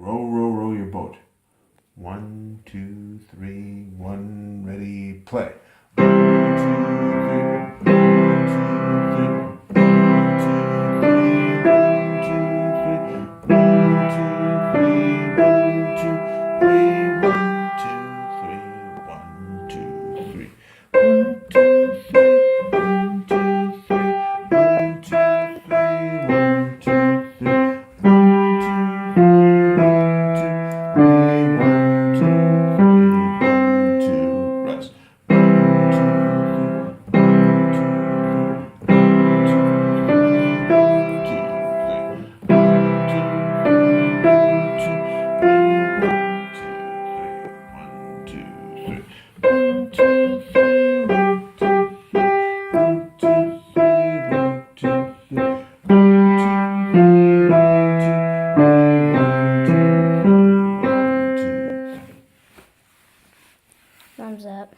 row, row, row your boat. 1, 2, 3, 1, ready, play. 1, 2, 3, 1, 2, 3, rest. Thumbs up.